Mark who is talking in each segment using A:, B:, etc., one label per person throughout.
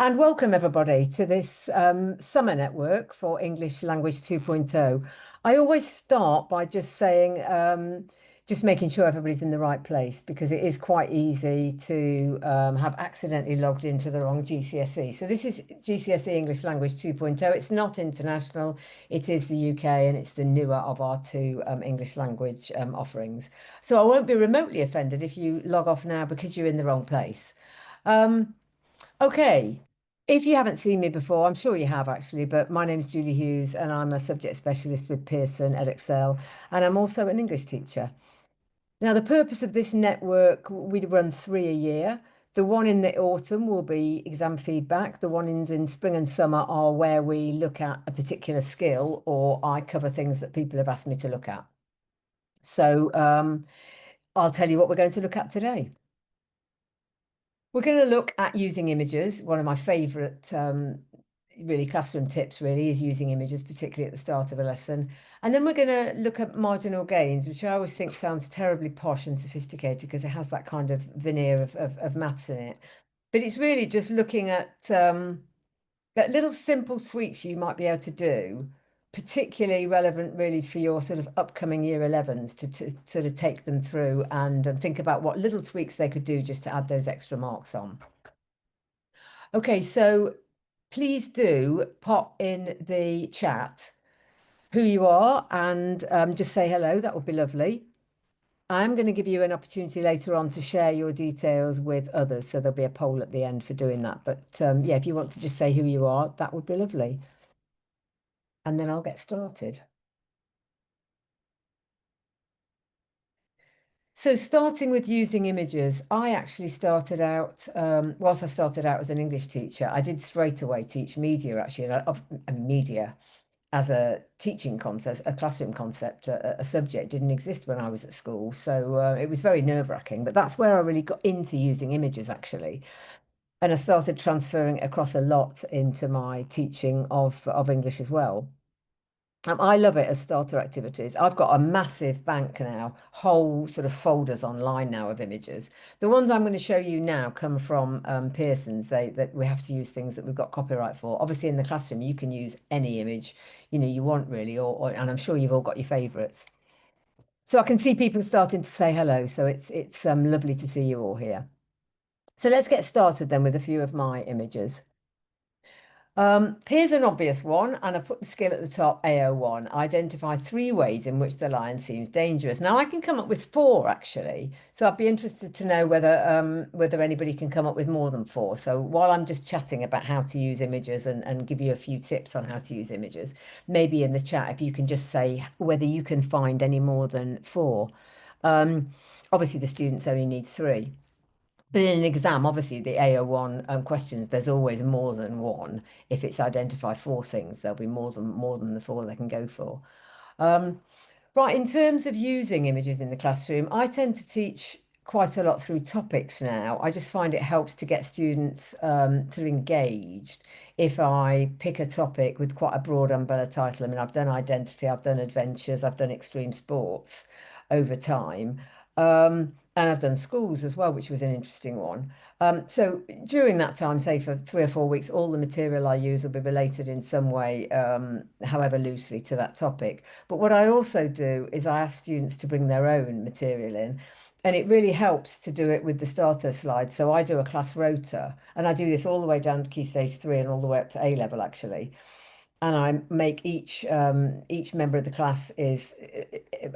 A: And welcome everybody to this summer network for English Language 2.0. I always start by just saying, just making sure everybody's in the right place because it is quite easy to have accidentally logged into the wrong GCSE. So this is GCSE English Language 2.0. It's not international, it is the UK and it's the newer of our two English language offerings. So I won't be remotely offended if you log off now because you're in the wrong place. Um, Okay. If you haven't seen me before, I'm sure you have actually, but my name is Julie Hughes and I'm a subject specialist with Pearson at Excel, and I'm also an English teacher. Now, the purpose of this network, we run three a year. The one in the autumn will be exam feedback. The ones in spring and summer are where we look at a particular skill or I cover things that people have asked me to look at. So I'll tell you what we're going to look at today. We're going to look at using images. One of my favourite really classroom tips really is using images, particularly at the start of a lesson. And then we're going to look at marginal gains, which I always think sounds terribly posh and sophisticated because it has that kind of veneer of maths in it. But it's really just looking at little simple tweaks you might be able to do, particularly relevant really for your sort of upcoming year 11s to sort of take them through and think about what little tweaks they could do just to add those extra marks on. Okay, so please do pop in the chat who you are and just say hello. That would be lovely. I'm going to give you an opportunity later on to share your details with others. So there'll be a poll at the end for doing that. But yeah, if you want to just say who you are, that would be lovely. And then I'll get started. So starting with using images, I actually started out, whilst I started out as an English teacher, I did straight away teach media actually, and media as a teaching concept, a classroom concept, a subject didn't exist when I was at school. So it was very nerve-wracking, but that's where I really got into using images actually. And I started transferring it across a lot into my teaching of English as well. I love it as starter activities. I've got a massive bank now, whole sort of folders online now of images. The ones I'm going to show you now come from Pearson's. That we have to use things that we've got copyright for. Obviously, in the classroom, you can use any image you want really, and I'm sure you've all got your favourites. So I can see people starting to say hello. So it's lovely to see you all here. So let's get started then with a few of my images. Here's an obvious one, and I put the skill at the top, AO1. Identify three ways in which the lion seems dangerous. Now I can come up with four actually, so I'd be interested to know whether anybody can come up with more than four. So while I'm just chatting about how to use images and give you a few tips on how to use images, maybe in the chat if you can just say whether you can find any more than four. Um, Obviously the students only need three. But in an exam, obviously the AO1 questions, there's always more than one. If it's identify four things, there'll be more than the four they can go for. Um, right, in terms of using images in the classroom, I tend to teach quite a lot through topics now. I just find it helps to get students sort of engaged. If I pick a topic with quite a broad umbrella title, I mean, I've done identity, I've done adventures, I've done extreme sports over time. And I've done schools as well, which was an interesting one. So during that time, say for 3 or 4 weeks, all the material I use will be related in some way, however loosely, to that topic. But what I also do is I ask students to bring their own material in. And it really helps to do it with the starter slides. So I do a class rota, and I do this all the way down to Key Stage 3 and all the way up to A level, actually, and I make each member of the class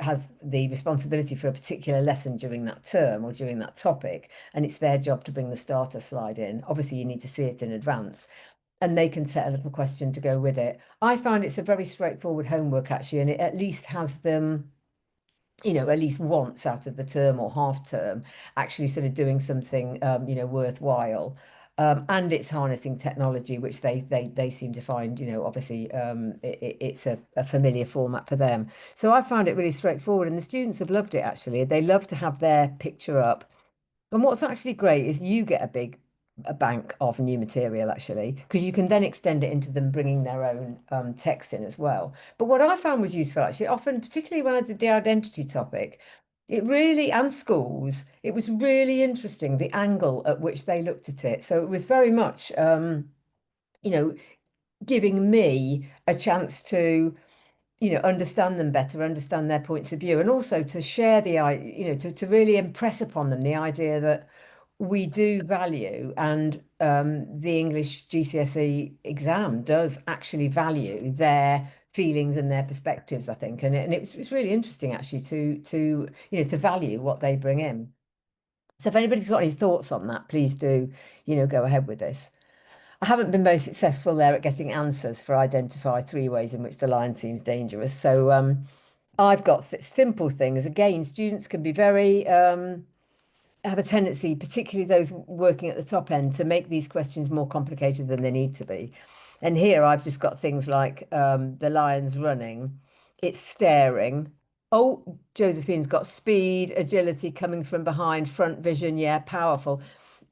A: has the responsibility for a particular lesson during that term or during that topic, and it's their job to bring the starter slide in. Obviously, you need to see it in advance, and they can set a little question to go with it. I find it's a very straightforward homework actually, and it at least has them, at least once out of the term or half term, actually sort of doing something, worthwhile. And it's harnessing technology, which they seem to find, obviously it's a familiar format for them. So I found it really straightforward, and the students have loved it actually. They love to have their picture up. And what's actually great is you get a bank of new material actually, because you can then extend it into them bringing their own text in as well. But what I found was useful actually, often, particularly when I did the identity topic, it really, and schools, it was really interesting the angle at which they looked at it. So it was very much. you know, giving me a chance to, understand them better, understand their points of view, and also to share to really impress upon them the idea that we do value, and the English GCSE exam does actually value their feelings and their perspectives, I think. And it's really interesting actually to value what they bring in. So if anybody's got any thoughts on that, please do, go ahead with this. I haven't been very successful there at getting answers for identify three ways in which the lion seems dangerous. So I've got simple things. Again, students can be very have a tendency, particularly those working at the top end, to make these questions more complicated than they need to be. And here I've just got things like the lion's running, it's staring. Oh, Josephine's got speed, agility coming from behind, front vision. Yeah, powerful.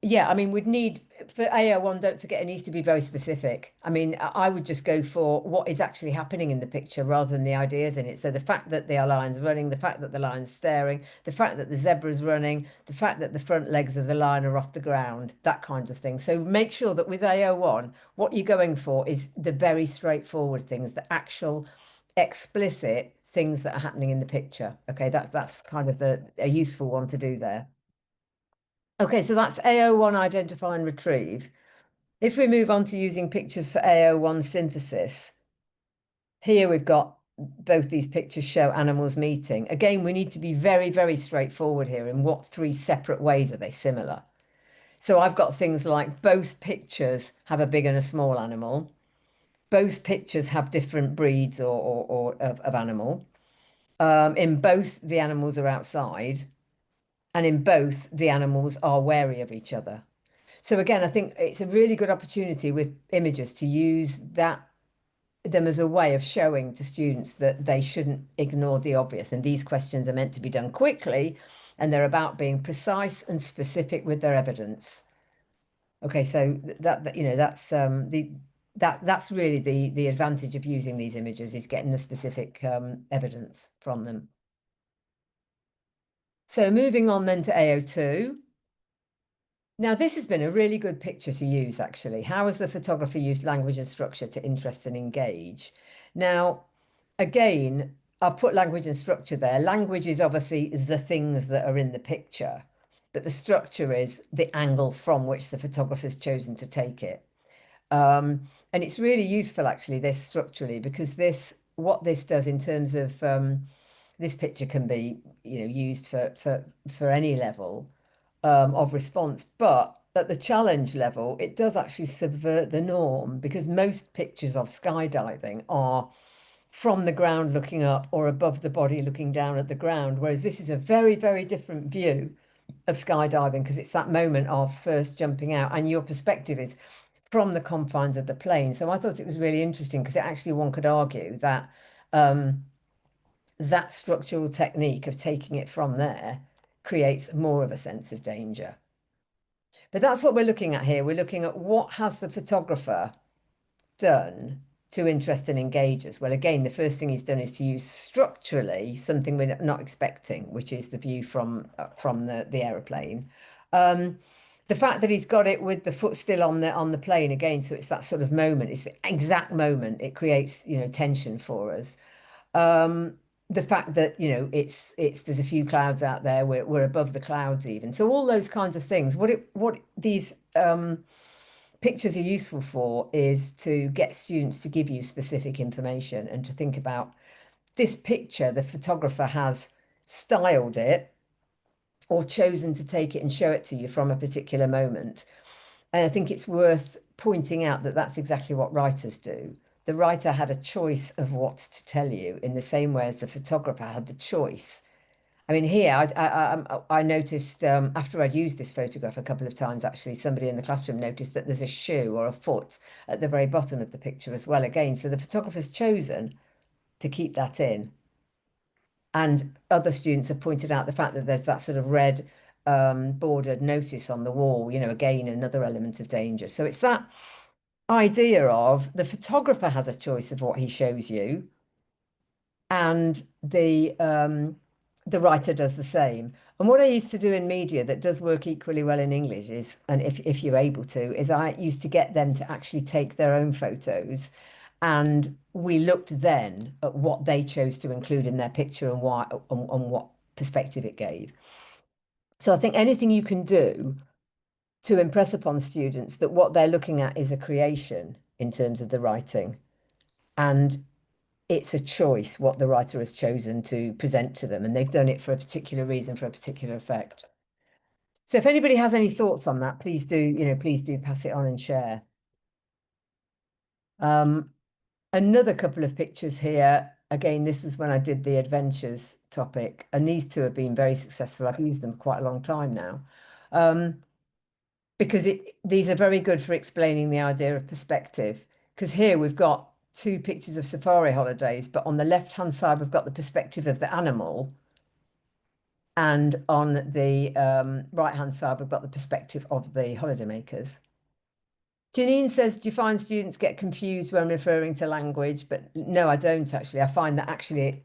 A: Yeah, I mean, we'd need for AO1, don't forget it needs to be very specific. I mean, I would just go for what is actually happening in the picture rather than the ideas in it. So the fact that the lion's running, the fact that the lion's staring, the fact that the zebra's running, the fact that the front legs of the lion are off the ground, that kind of thing. So make sure that with AO1, what you're going for is the very straightforward things, the actual explicit things that are happening in the picture. Okay, that's kind of a useful one to do there. Okay, so that's AO1 identify and retrieve. If we move on to using pictures for AO1 synthesis, here we've got both these pictures show animals meeting. Again, we need to be very, very straightforward here in what three separate ways are they similar. So I've got things like both pictures have a big and a small animal. Both pictures have different breeds or of animal. In both, the animals are outside, and in both, the animals are wary of each other. So again, I think it's a really good opportunity with images to use them as a way of showing to students that they shouldn't ignore the obvious. And these questions are meant to be done quickly, and they're about being precise and specific with their evidence. Okay, so that's really the advantage of using these images is getting the specific evidence from them. So moving on then to AO2. Now, this has been a really good picture to use, actually. How has the photographer used language and structure to interest and engage? Now, again, I've put language and structure there. Language is obviously the things that are in the picture, but the structure is the angle from which the photographer's chosen to take it. And it's really useful, actually, this structurally, because what this does in terms of this picture can be, used for any level of response. But at the challenge level, it does actually subvert the norm because most pictures of skydiving are from the ground looking up or above the body looking down at the ground, whereas this is a very, very different view of skydiving because it's that moment of first jumping out and your perspective is from the confines of the plane. So I thought it was really interesting because it actually one could argue that that structural technique of taking it from there creates more of a sense of danger. But that's what we're looking at here. We're looking at what has the photographer done to interest and engage us. Well, again, the first thing he's done is to use structurally something we're not expecting, which is the view from the aeroplane. The fact that he's got it with the foot still on the plane again, so it's that sort of moment, it's the exact moment it creates, tension for us. The fact that it's there's a few clouds out there, we're above the clouds even, so all those kinds of things. What these pictures are useful for is to get students to give you specific information and to think about this picture, the photographer has styled it or chosen to take it and show it to you from a particular moment. And I think it's worth pointing out that that's exactly what writers do. The writer had a choice of what to tell you in the same way as the photographer had the choice. I mean, here I noticed after I'd used this photograph a couple of times, actually, somebody in the classroom noticed that there's a shoe or a foot at the very bottom of the picture as well. Again, so the photographer's chosen to keep that in. And other students have pointed out the fact that there's that sort of red bordered notice on the wall, again, another element of danger. So it's that idea of the photographer has a choice of what he shows you, and the writer does the same. And what I used to do in media that does work equally well in English is, and if you're able to, is I used to get them to actually take their own photos. And we looked then at what they chose to include in their picture and why and what perspective it gave. So I think anything you can do to impress upon students that what they're looking at is a creation in terms of the writing. And it's a choice what the writer has chosen to present to them. And they've done it for a particular reason, for a particular effect. So if anybody has any thoughts on that, please do, please do pass it on and share. Um, Another couple of pictures here. Again, this was when I did the adventures topic, and these two have been very successful. I've used them for quite a long time now. Because these are very good for explaining the idea of perspective. Because here we've got two pictures of safari holidays, but on the left-hand side, we've got the perspective of the animal. And on the right-hand side, we've got the perspective of the holidaymakers. Janine says, do you find students get confused when referring to language? But no, I don't actually. I find that actually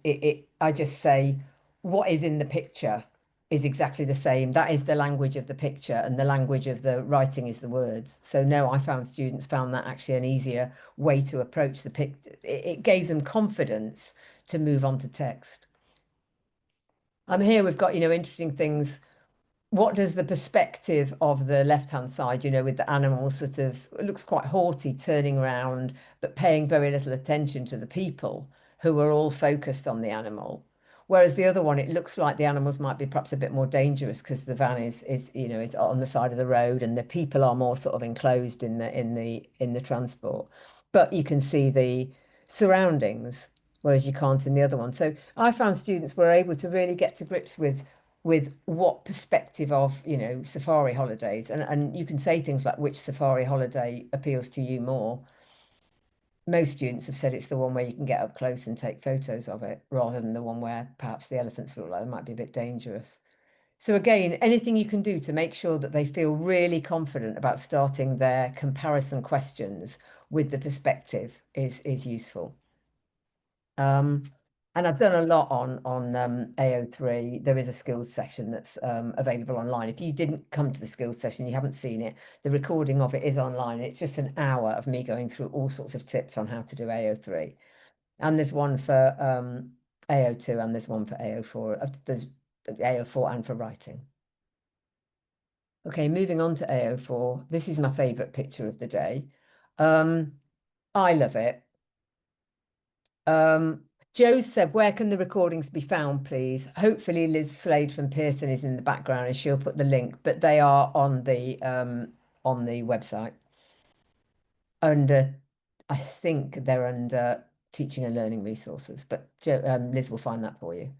A: I just say what is in the picture is exactly the same. That is the language of the picture, and the language of the writing is the words. So no, I found students found that actually an easier way to approach the picture. It gave them confidence to move on to text. Here we've got, interesting things. What does the perspective of the left-hand side, with the animal sort of, it looks quite haughty, turning around, but paying very little attention to the people who are all focused on the animal. Whereas the other one, it looks like the animals might be perhaps a bit more dangerous because the van is on the side of the road, and the people are more sort of enclosed in the transport. But you can see the surroundings, whereas you can't in the other one. So I found students were able to really get to grips with what perspective of, safari holidays. And you can say things like which safari holiday appeals to you more. Most students have said it's the one where you can get up close and take photos of it, rather than the one where perhaps the elephants look like they might be a bit dangerous. So again, anything you can do to make sure that they feel really confident about starting their comparison questions with the perspective is useful. And I've done a lot on AO3. There is a skills session that's available online. If you didn't come to the skills session, you haven't seen it, the recording of it is online. It's just an hour of me going through all sorts of tips on how to do AO3. And there's one for AO2 and there's one for AO4. There's AO4 and for writing. Okay, moving on to AO4. This is my favourite picture of the day. I love it. Joe said, where can the recordings be found, please? Hopefully Liz Slade from Pearson is in the background and she'll put the link, but they are on the website. Under, I think they're under teaching and learning resources, but Liz will find that for you.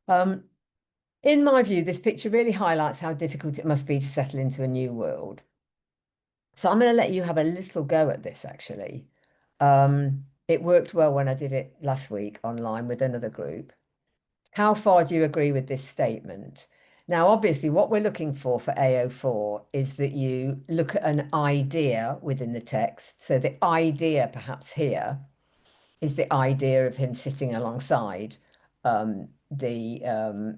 A: In my view, this picture really highlights how difficult it must be to settle into a new world. So I'm going to let you have a little go at this, actually. It worked well when I did it last week online with another group. How far do you agree with this statement? Now, obviously, what we're looking for AO4 is that you look at an idea within the text. So the idea perhaps here is the idea of him sitting alongside the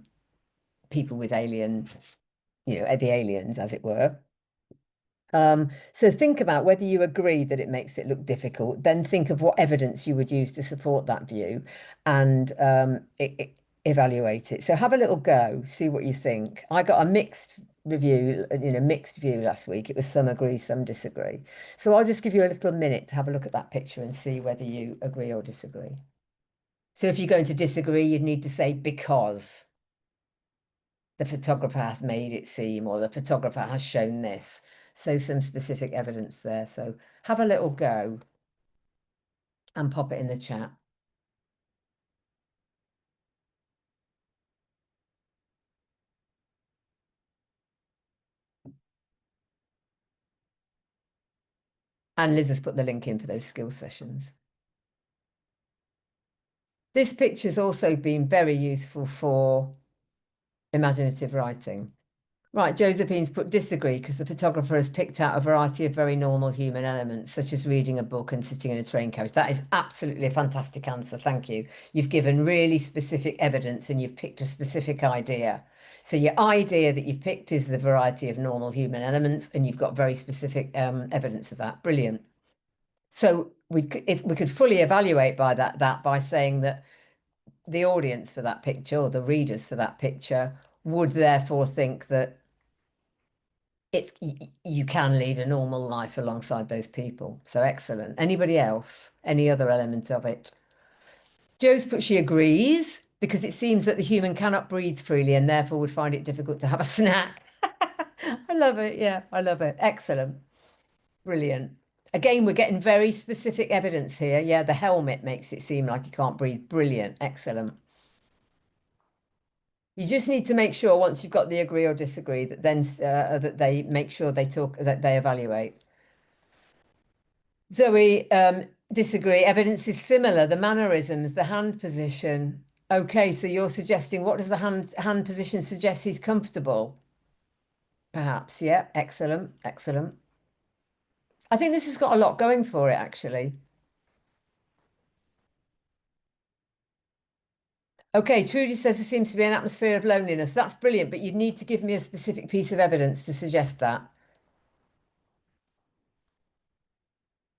A: people with alien, the aliens, as it were. So think about whether you agree that it makes it look difficult, then think of what evidence you would use to support that view and evaluate it. So have a little go, see what you think. I got a mixed review, mixed view last week. It was some agree, some disagree. So I'll just give you a little minute to have a look at that picture and see whether you agree or disagree. So if you're going to disagree, you'd need to say because the photographer has made it seem, or the photographer has shown this. So some specific evidence there. So have a little go and pop it in the chat. And Liz has put the link in for those skills sessions. This picture's also been very useful for imaginative writing. Right, Josephine's put disagree because the photographer has picked out a variety of very normal human elements, such as reading a book and sitting in a train carriage. That is absolutely a fantastic answer. Thank you. You've given really specific evidence and you've picked a specific idea. So your idea that you've picked is the variety of normal human elements, and you've got very specific evidence of that. Brilliant. So if we could fully evaluate that by saying that the audience for that picture or the readers for that picture would therefore think that you can lead a normal life alongside those people. So excellent. Anybody else? Any other element of it? Joe's put she agrees because it seems that the human cannot breathe freely and therefore would find it difficult to have a snack. I love it. Yeah, I love it. Excellent. Brilliant. Again, we're getting very specific evidence here. Yeah, the helmet makes it seem like you can't breathe. Brilliant. Excellent. You just need to make sure once you've got the agree or disagree that then that they make sure they talk that they evaluate. Zoe, disagree. Evidence is similar. The mannerisms, the hand position. Okay, so you're suggesting what does the hand position suggest? He's comfortable, perhaps. Yeah, excellent, excellent. I think this has got a lot going for it, actually. Okay, Trudy says there seems to be an atmosphere of loneliness. That's brilliant, but you'd need to give me a specific piece of evidence to suggest that.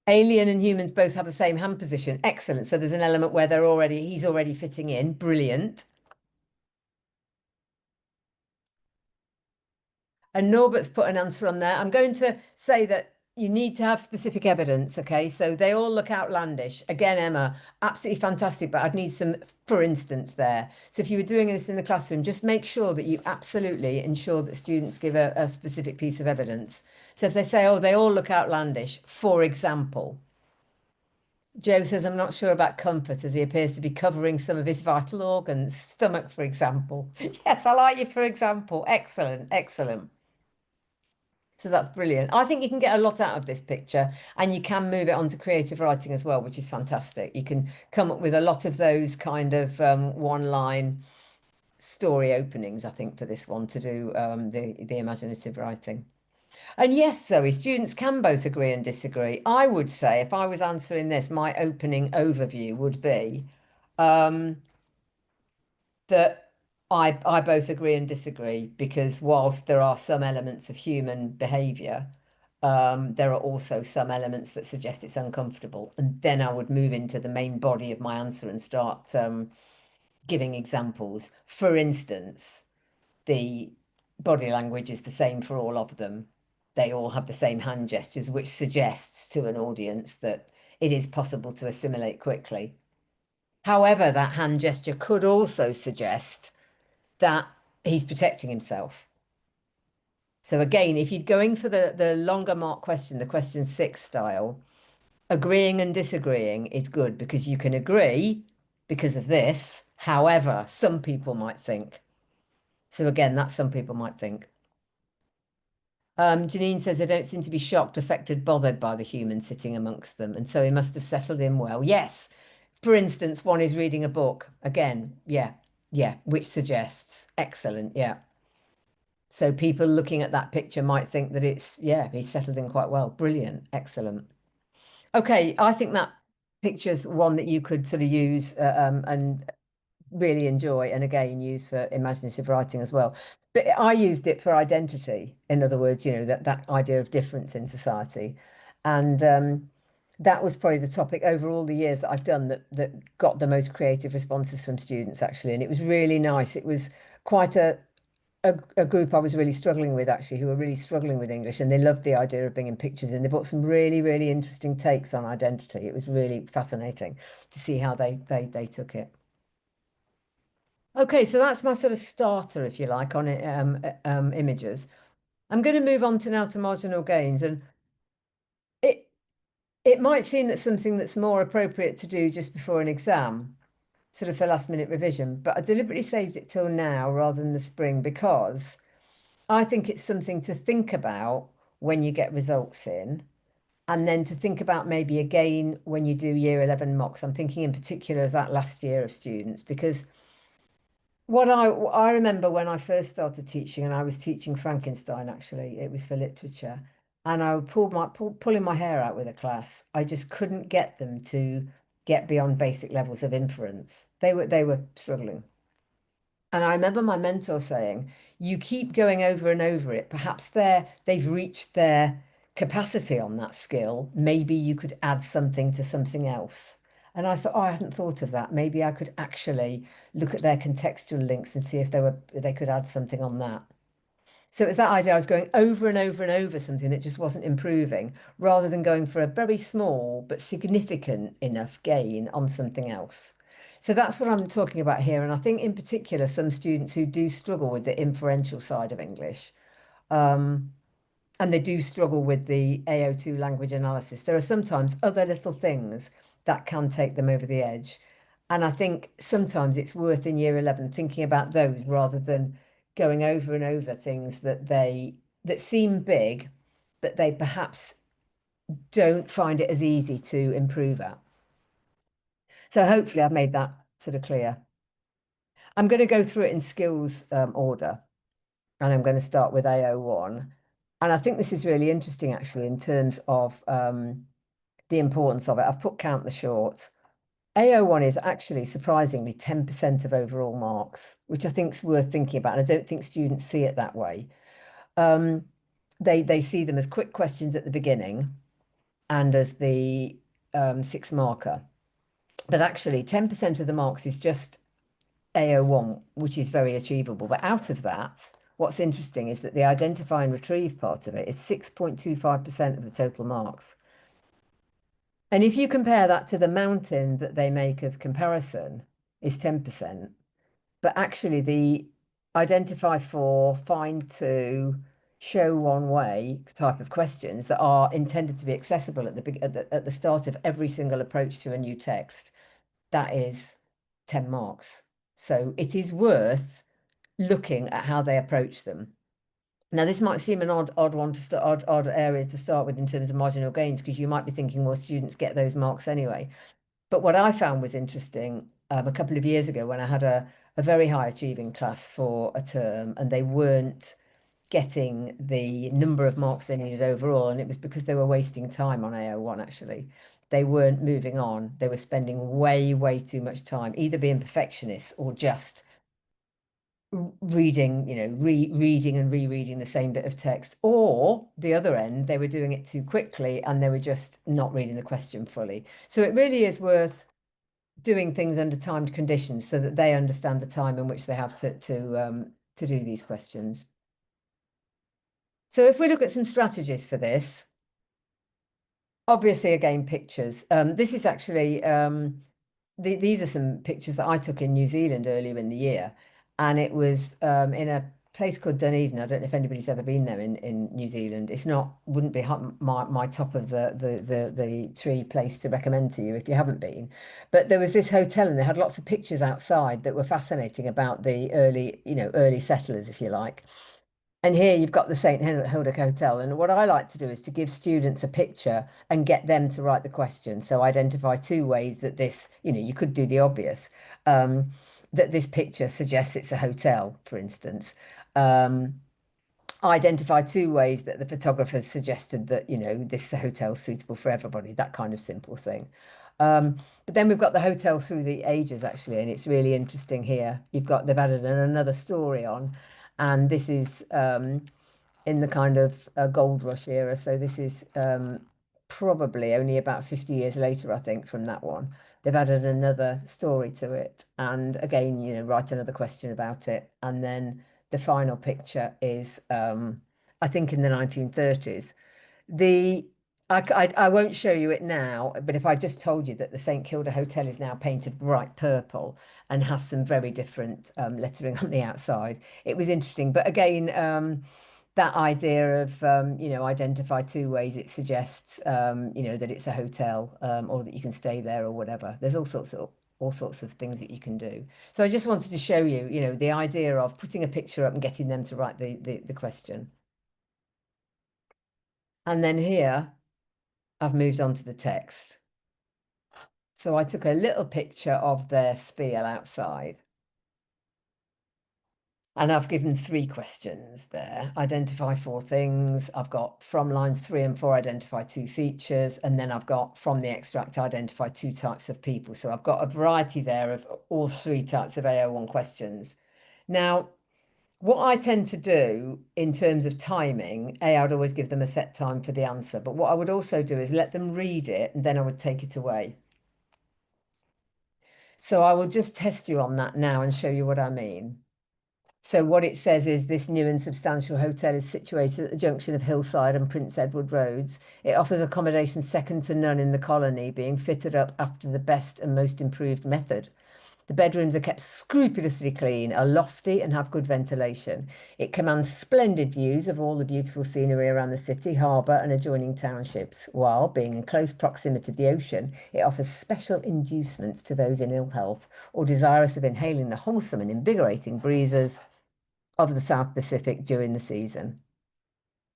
A: Alien and humans both have the same hand position. Excellent. So there's an element where he's already fitting in. Brilliant. And Norbert's put an answer on there. I'm going to say that you need to have specific evidence. Okay. So they all look outlandish. Again, Emma, absolutely fantastic, but I'd need some, for instance, there. So if you were doing this in the classroom, just make sure that you absolutely ensure that students give a specific piece of evidence. So if they say, oh, they all look outlandish, for example. Joe says, I'm not sure about comfort as he appears to be covering some of his vital organs, stomach, for example. Yes, I like you, for example. Excellent, excellent. So that's brilliant. I think you can get a lot out of this picture and you can move it onto creative writing as well, which is fantastic. You can come up with a lot of those kind of one-line story openings, I think, for this one to do the imaginative writing. And yes, Zoe, students can both agree and disagree. I would say if I was answering this, my opening overview would be that I both agree and disagree because whilst there are some elements of human behaviour, there are also some elements that suggest it's uncomfortable. And then I would move into the main body of my answer and start giving examples. For instance, the body language is the same for all of them. They all have the same hand gestures, which suggests to an audience that it is possible to assimilate quickly. However, that hand gesture could also suggest that he's protecting himself. So again, if you're going for the longer mark question, the question 6 style, agreeing and disagreeing is good because you can agree because of this. However, some people might think. So again, that some people might think. Janine says they don't seem to be shocked, affected, bothered by the human sitting amongst them. And so he must have settled in well. Yes. For instance, one is reading a book. Again, yeah, yeah, which suggests excellent. Yeah. So people looking at that picture might think that it's, yeah, he's settled in quite well. Brilliant. Excellent. Okay. I think that picture's one that you could sort of use and really enjoy and again use for imaginative writing as well. But I used it for identity. In other words, that idea of difference in society. And that was probably the topic over all the years that I've done that got the most creative responses from students actually. And it was really nice. It was quite a group I was really struggling with actually, who were really struggling with English, and they loved the idea of bringing pictures in. They brought some really, really interesting takes on identity. It was really fascinating to see how they took it. Okay, so that's my sort of starter, if you like, on it, images. I'm going to move on to now to marginal gains, and it it might seem that something that's more appropriate to do just before an exam, sort of for last minute revision, but I deliberately saved it till now rather than the spring because I think it's something to think about when you get results in, and then to think about maybe again when you do year 11 mocks. I'm thinking in particular of that last year of students because what I remember when I first started teaching, and I was teaching Frankenstein actually, it was for literature, and I would pulling my hair out with a class. I just couldn't get them to get beyond basic levels of inference. They were struggling. And I remember my mentor saying, you keep going over and over it. Perhaps they've reached their capacity on that skill. Maybe you could add something to something else. And I thought, oh, I hadn't thought of that. Maybe I could actually look at their contextual links and see if they could add something on that. So it was that idea. I was going over and over and over something that just wasn't improving, rather than going for a very small but significant enough gain on something else. So that's what I'm talking about here. And I think in particular, some students who do struggle with the inferential side of English, um, and they do struggle with the AO2 language analysis. There are sometimes other little things that can take them over the edge. And I think sometimes it's worth in year 11 thinking about those rather than going over and over things that seem big, but they perhaps don't find it as easy to improve at. So hopefully I've made that sort of clear. I'm going to go through it in skills order, and I'm going to start with AO1. And I think this is really interesting, actually, in terms of the importance of it. I've put count the short. AO1 is actually surprisingly 10% of overall marks, which I think is worth thinking about. And I don't think students see it that way. Um, they see them as quick questions at the beginning and as the 6 marker. But actually, 10% of the marks is just AO1, which is very achievable. But out of that, what's interesting is that the identify and retrieve part of it is 6.25% of the total marks. And if you compare that to the mountain that they make of comparison is 10%, but actually the identify for, find two, show one way type of questions that are intended to be accessible at the start of every single approach to a new text, that is 10 marks. So it is worth looking at how they approach them. Now, this might seem an odd one to start, odd area to start with in terms of marginal gains, because you might be thinking, well, students get those marks anyway. But what I found was interesting a couple of years ago when I had a very high achieving class for a term, and they weren't getting the number of marks they needed overall, and it was because they were wasting time on AO1, actually. They weren't moving on. They were spending way too much time, either being perfectionists or just reading, reading and rereading the same bit of text, or the other end, they were doing it too quickly and they were just not reading the question fully. So it really is worth doing things under timed conditions so that they understand the time in which they have to do these questions. So if we look at some strategies for this, obviously again pictures. This is actually these are some pictures that I took in New Zealand earlier in the year, and it was in a place called Dunedin. I don't know if anybody's ever been there in New Zealand. It's not wouldn't be my top of the tree place to recommend to you if you haven't been. But there was this hotel, and they had lots of pictures outside that were fascinating about the early settlers, if you like. And here you've got the St. Hilda Hotel. And what I like to do is to give students a picture and get them to write the question. So identify two ways that this, you could do the obvious, that this picture suggests it's a hotel, for instance. Identify two ways that the photographers suggested that, this hotel's suitable for everybody, that kind of simple thing. But then we've got the hotel through the ages, actually, and it's really interesting here. They've added another story on, and this is in the kind of gold rush era. So this is probably only about 50 years later, I think, from that one. They've added another story to it. And again, write another question about it. And then the final picture is, I think, in the 1930s. The I won't show you it now, but if I just told you that the St Kilda Hotel is now painted bright purple and has some very different lettering on the outside, it was interesting. But again, that idea of identify two ways it suggests that it's a hotel or that you can stay there or whatever. There's all sorts of things that you can do. So I just wanted to show you, the idea of putting a picture up and getting them to write the question. And then here I've moved on to the text. So I took a little picture of their spiel outside. And I've given 3 questions there. Identify 4 things. I've got from lines 3 and 4, identify 2 features. And then I've got from the extract, identify 2 types of people. So I've got a variety there of all 3 types of AO1 questions. Now, what I tend to do in terms of timing, I'd always give them a set time for the answer. But what I would also do is let them read it and then I would take it away. So I will just test you on that now and show you what I mean. So what it says is this new and substantial hotel is situated at the junction of Hillside and Prince Edward Roads. It offers accommodation second to none in the colony, being fitted up after the best and most improved method. The bedrooms are kept scrupulously clean, are lofty and have good ventilation. It commands splendid views of all the beautiful scenery around the city, harbour and adjoining townships, while, being in close proximity to the ocean, it offers special inducements to those in ill health or desirous of inhaling the wholesome and invigorating breezes of the South Pacific during the season.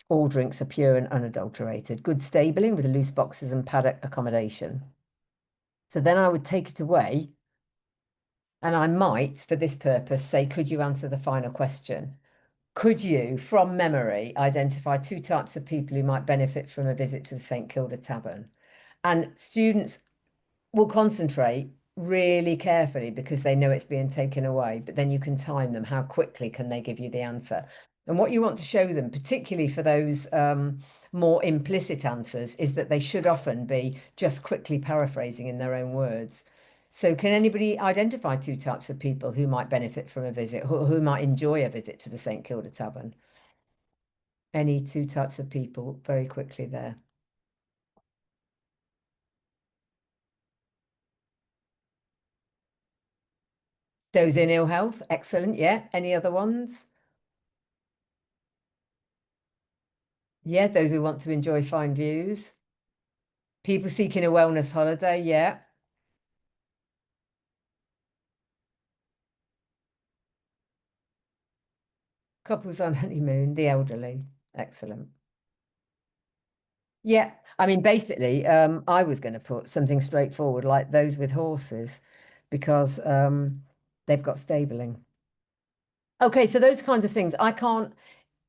A: All drinks are pure and unadulterated. Good stabling with loose boxes and paddock accommodation. So then I would take it away and I might, for this purpose, say, could you answer the final question? Could you, from memory, identify two types of people who might benefit from a visit to the St Kilda Tavern? And students will concentrate really carefully because they know it's being taken away, but then you can time them. How quickly can they give you the answer? And what you want to show them, particularly for those more implicit answers, is that they should often be just quickly paraphrasing in their own words. So, can anybody identify two types of people who might benefit from a visit, who might enjoy a visit to the St Kilda Tavern? Any two types of people very quickly there? Those in ill health, excellent. Yeah. Any other ones? Yeah, those who want to enjoy fine views. People seeking a wellness holiday. Yeah. Couples on honeymoon, the elderly. Excellent. Yeah. I mean, basically, I was going to put something straightforward like those with horses because they've got stabling. Okay, so those kinds of things. I can't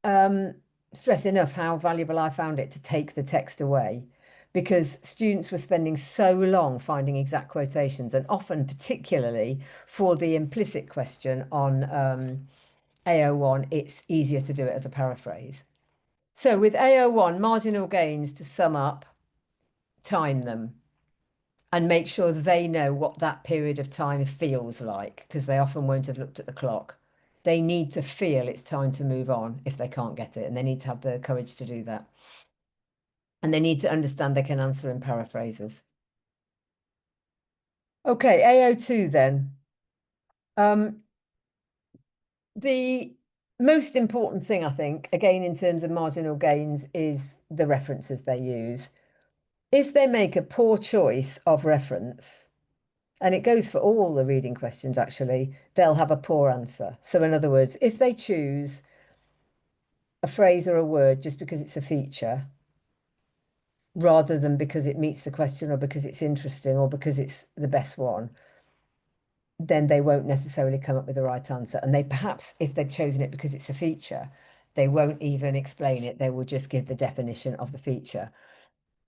A: um, stress enough how valuable I found it to take the text away because students were spending so long finding exact quotations and often, particularly for the implicit question on AO1, it's easier to do it as a paraphrase. So with AO1, marginal gains, to sum up, time them and make sure they know what that period of time feels like because they often won't have looked at the clock. They need to feel it's time to move on if they can't get it, and they need to have the courage to do that. And they need to understand they can answer in paraphrases. Okay, AO2 then. Um, the most important thing, I think, again, in terms of marginal gains, is the references they use. If they make a poor choice of reference, and it goes for all the reading questions actually, they'll have a poor answer. So, in other words, if they choose a phrase or a word just because it's a feature, rather than because it meets the question or because it's interesting or because it's the best one, then they won't necessarily come up with the right answer. And they perhaps, if they've chosen it because it's a feature, they won't even explain it. They will just give the definition of the feature.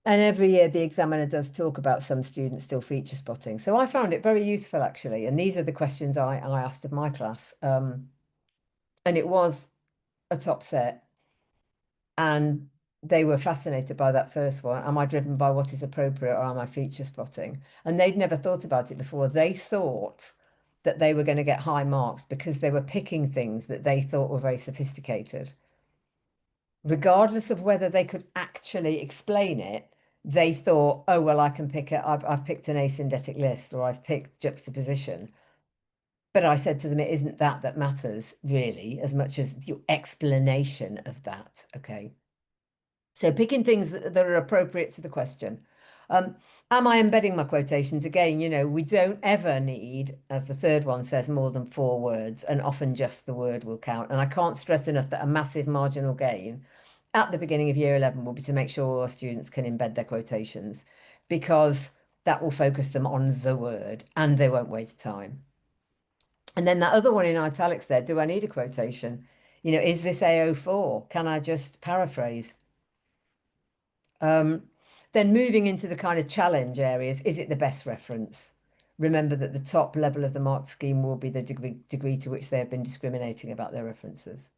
A: And every year the examiner does talk about some students still feature spotting. So I found it very useful actually. And these are the questions I asked of my class. And it was a top set. And they were fascinated by that first one. Am I driven by what is appropriate or am I feature spotting? And they'd never thought about it before. They thought that they were going to get high marks because they were picking things that they thought were very sophisticated. Regardless of whether they could actually explain it, they thought, oh, well, I can pick it. I've picked an asyndetic list or I've picked juxtaposition. But I said to them, it isn't that that matters really, as much as your explanation of that. Okay. So picking things that are appropriate to the question. Um, am I embedding my quotations? Again, we don't ever need, as the third one says, more than 4 words, and often just the word will count. And I can't stress enough that a massive marginal gain at the beginning of year 11 will be to make sure our students can embed their quotations because that will focus them on the word and they won't waste time. And then that other one in italics there, do I need a quotation? Is this AO4? Can I just paraphrase? Um, then moving into the kind of challenge areas, is it the best reference? remember that the top level of the mark scheme will be the degree to which they have been discriminating about their references.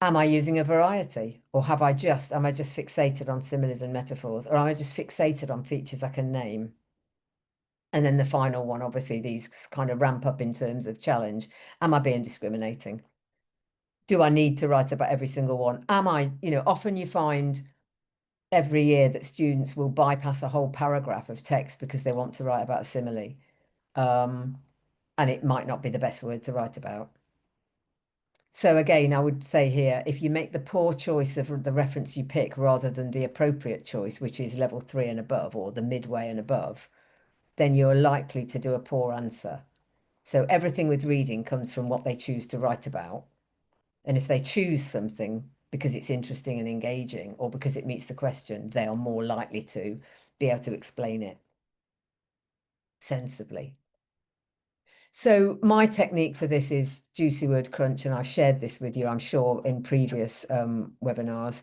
A: Am I using a variety, or am I just fixated on similes and metaphors, or am I just fixated on features I can name? And then the final one, obviously, these kind of ramp up in terms of challenge. Am I being discriminating? Do I need to write about every single one? Often you find every year that students will bypass a whole paragraph of text because they want to write about a simile. Um, and it might not be the best word to write about. So again, I would say here, if you make the poor choice of the reference you pick rather than the appropriate choice, which is level 3 and above or the midway and above, then you're likely to do a poor answer. So everything with reading comes from what they choose to write about. And if they choose something because it's interesting and engaging or because it meets the question, they are more likely to be able to explain it sensibly. So my technique for this is juicy word crunch, and I've shared this with you, I'm sure, in previous webinars.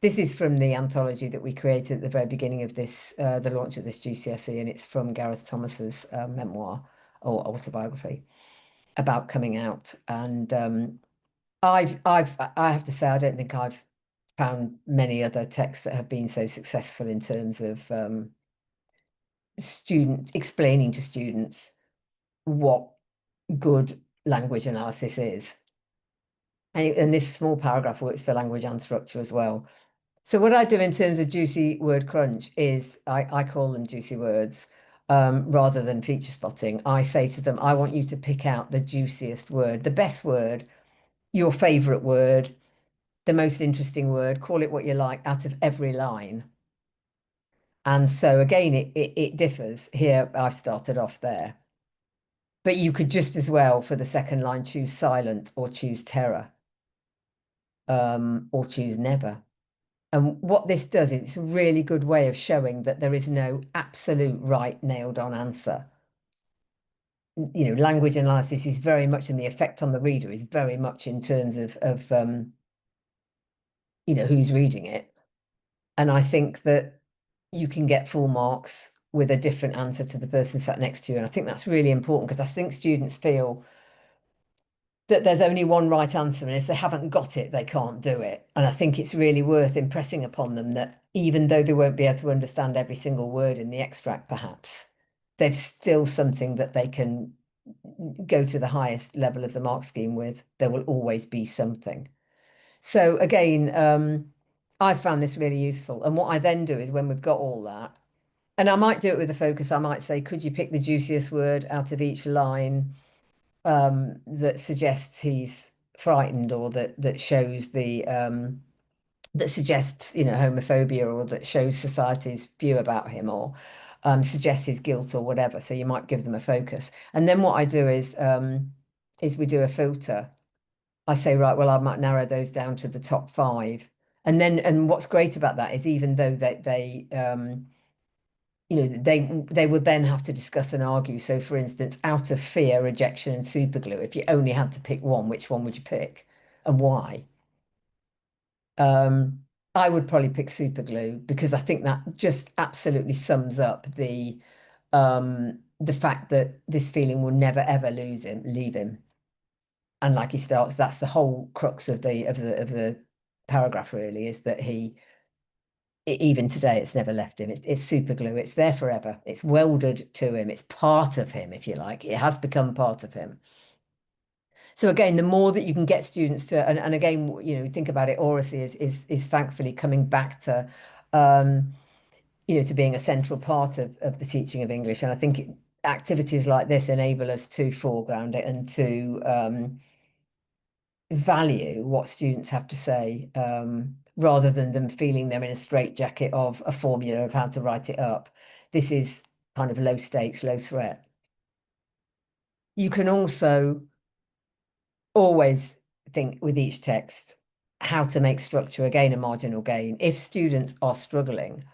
A: This is from the anthology that we created at the very beginning of this, the launch of this GCSE, and it's from Gareth Thomas's memoir or autobiography about coming out. And I have to say, I don't think I've found many other texts that have been so successful in terms of explaining to students what good language analysis is. And this small paragraph works for language and structure as well. So what I do in terms of juicy word crunch is I call them juicy words rather than feature spotting. I say to them, I want you to pick out the juiciest word, the best word, your favorite word, the most interesting word, call it what you like, out of every line. And so again, it differs. Here, I've started off there. But you could just as well, for the second line, choose silent or choose terror or choose never. And what this does is it's a really good way of showing that there is no absolute right nailed on answer. Language analysis is very much, and the effect on the reader is very much in terms of who's reading it. And I think that you can get full marks with a different answer to the person sat next to you. And I think that's really important because I think students feel that there's only one right answer, and if they haven't got it, they can't do it. And I think it's really worth impressing upon them that even though they won't be able to understand every single word in the extract, perhaps, they've still something that they can go to the highest level of the mark scheme with. There will always be something. So again, I found this really useful. And what I then do is when we've got all that, and I might do it with a focus, I might say, could you pick the juiciest word out of each line that suggests he's frightened, or that shows that suggests homophobia, or that shows society's view about him, or suggests his guilt or whatever. So you might give them a focus. And then what I do is we do a filter. I say, right, well, I might narrow those down to the top 5. And what's great about that is even though they would then have to discuss and argue. So for instance, out of fear, rejection, and superglue, if you only had to pick one, which one would you pick and why? I would probably pick superglue because I think that just absolutely sums up the fact that this feeling will never ever leave him. And like he starts, that's the whole crux of the paragraph really, is that even today, it's never left him. It's super glue. It's there forever. It's welded to him. It's part of him, if you like. It has become part of him. So again, the more that you can get students to, and again, think about it, oracy is thankfully coming back to, to being a central part of the teaching of English. And I think activities like this enable us to foreground it and to value what students have to say, rather than them feeling they're in a straitjacket of a formula of how to write it up. This is kind of low stakes, low threat. You can also always think with each text how to make structure again a marginal gain. If students are struggling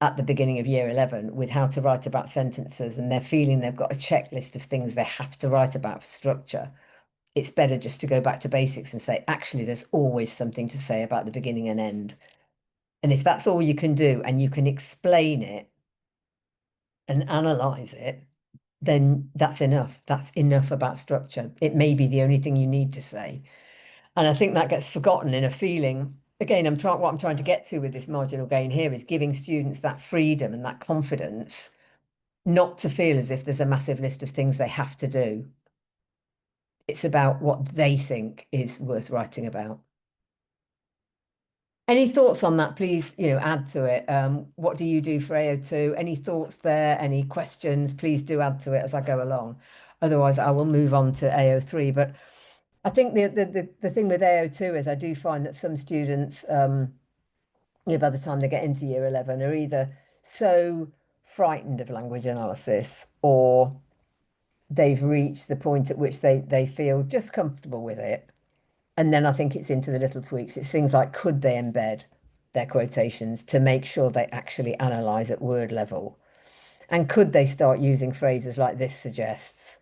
A: at the beginning of year 11 with how to write about sentences and they're feeling they've got a checklist of things they have to write about for structure, it's better just to go back to basics and say, actually, there's always something to say about the beginning and end. And if that's all you can do and you can explain it and analyze it, then that's enough. That's enough about structure. It may be the only thing you need to say. And I think that gets forgotten in a feeling. Again, what I'm trying to get to with this marginal gain here is giving students that freedom and that confidence not to feel as if there's a massive list of things they have to do. It's about what they think is worth writing about. Any thoughts on that, please, add to it. What do you do for AO2? Any thoughts there? Any questions? Please do add to it as I go along. Otherwise, I will move on to AO3. But I think the thing with AO2 is I do find that some students, by the time they get into year 11, are either so frightened of language analysis or they've reached the point at which they feel just comfortable with it. And then I think it's into the little tweaks. It's things like, could they embed their quotations to make sure they actually analyze at word level? And could they start using phrases like this suggests,